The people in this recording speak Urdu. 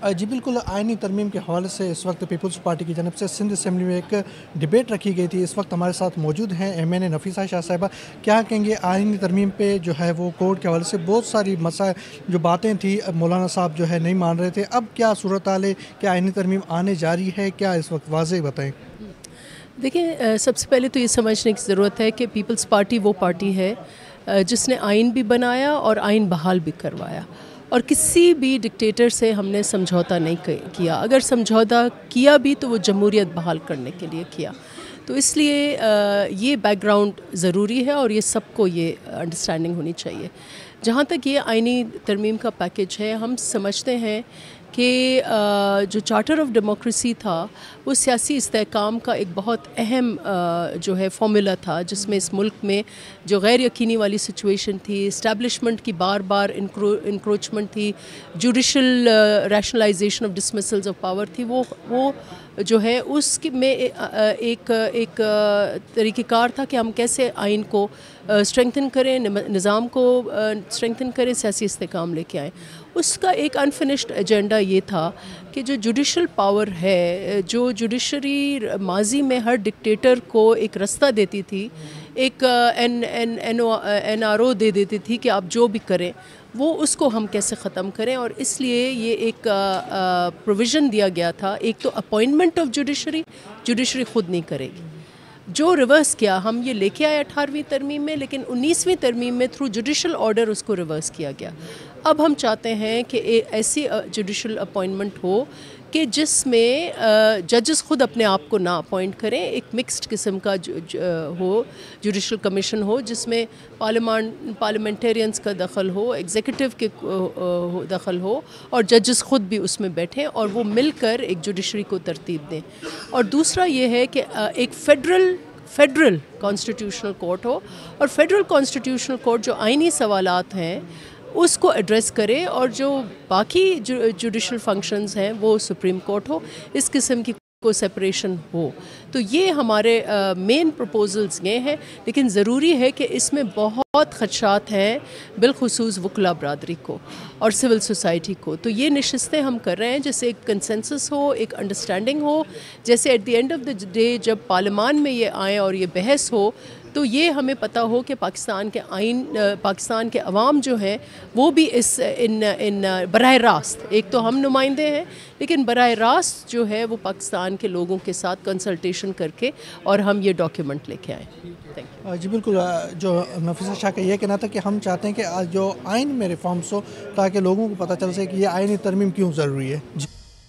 جی بالکل، آئینی ترمیم کے حوالے سے اس وقت پیپلز پارٹی کی جانب سے سندھ اسمبلی میں ایک ڈبیٹ رکھی گئی تھی۔ اس وقت ہمارے ساتھ موجود ہیں MN نفیسہ شاہ صاحبہ۔ کیا کہیں گے آئینی ترمیم پہ جو ہے وہ کورٹ کے حوالے سے بہت ساری مسائل جو باتیں تھیں، مولانا صاحب جو ہے نہیں مان رہے تھے، اب کیا صورتحال ہے؟ کیا آئینی ترمیم آنے جاری ہے؟ کیا اس وقت واضح بتائیں؟ دیکھیں، سب سے پہلے تو یہ سمجھنے کی ضرورت ہے کہ پیپلز پارٹی وہ پارٹی ہے جس نے آئین بھی بنایا اور آئین بحال بھی کروایا، اور کسی بھی ڈکٹیٹر سے ہم نے سمجھوتا نہیں کیا۔ اگر سمجھوتا کیا بھی تو وہ جمہوریت بحال کرنے کے لیے کیا۔ تو اس لیے یہ بیک گراؤنڈ ضروری ہے اور یہ سب کو یہ انڈرسٹینڈنگ ہونی چاہیے۔ جہاں تک یہ آئینی ترمیم کا پیکیج ہے، ہم سمجھتے ہیں کہ جو چارٹر آف ڈیموکریسی تھا وہ سیاسی استحکام کا ایک بہت اہم جو ہے فارمولا تھا، جس میں اس ملک میں جو غیر یقینی والی سچویشن تھی، اسٹیبلشمنٹ کی بار بار انکروچمنٹ تھی، judicial rationalization of dismissals of power تھی، وہ جو ہے اس میں ایک طریقہ کار تھا کہ ہم کیسے آئین کو اسٹرینگتھن کریں، نظام کو اسٹرینگتھن کریں، سیاسی استحکام لے کے آئیں۔ اس کا ایک انفنشڈ ایجنڈا یہ تھا کہ جو جوڈیشل پاور ہے، جو جوڈیشری ماضی میں ہر ڈکٹیٹر کو ایک رستہ دیتی تھی، ایک NRO دے دیتی تھی کہ آپ جو بھی کریں، وہ اس کو ہم کیسے ختم کریں۔ اور اس لیے یہ ایک پروویژن دیا گیا تھا، ایک تو اپوائنٹمنٹ آف جوڈیشری خود نہیں کرے گی، جو ریورس کیا ہم یہ لے کے آئے 18ویں ترمیم میں، لیکن 19ویں ترمیم میں تھرو جوڈیشل آرڈر اس کو ریورس کیا گیا۔ اب ہم چاہتے ہیں کہ ایسی جوڈیشل اپوائنٹمنٹ ہو کہ جس میں ججز خود اپنے آپ کو نہ اپوائنٹ کریں، ایک مکسڈ قسم کا ہو جوڈیشل کمیشن ہو، جس میں پارلیمنٹیرینز کا دخل ہو، ایگزیکٹو کے دخل ہو، اور ججز خود بھی اس میں بیٹھیں اور وہ مل کر ایک جوڈیشری کو ترتیب دیں۔ اور دوسرا یہ ہے کہ ایک فیڈرل کانسٹیٹیوشنل کورٹ ہو، اور فیڈرل کانسٹیٹیوشنل کورٹ جو آئینی سوالات ہیں اس کو ایڈریس کرے، اور جو باقی جوڈیشل فنکشنز ہیں وہ سپریم کورٹ ہو، اس قسم کی کو سپریشن ہو۔ تو یہ ہمارے مین پروپوزلز یہ ہیں، لیکن ضروری ہے کہ اس میں بہت خدشات ہیں، بالخصوص وکلا برادری کو اور سول سوسائٹی کو۔ تو یہ نشستیں ہم کر رہے ہیں جیسے ایک کنسنسس ہو، ایک انڈرسٹینڈنگ ہو، جیسے at the end of the day جب پارلیمان میں یہ آئیں اور یہ بحث ہو تو یہ ہمیں پتہ ہو کہ پاکستان کے عوام جو ہیں وہ بھی ان براہ راست، ایک تو ہم نمائندے ہیں، لیکن براہ راست جو ہے وہ پاکستان کے لوگوں کے ساتھ کنسلٹیشن کر کے اور ہم یہ ڈاکیومنٹ لے کے آئیں۔ جی بالکل، جو نفیسہ شاہ کا یہ کہنا تھا کہ ہم چاہتے ہیں کہ جو آئین میں ریفارمز ہو تاکہ لوگوں کو پتہ چل سکے کہ یہ آئینی ترمیم کیوں ضروری ہے۔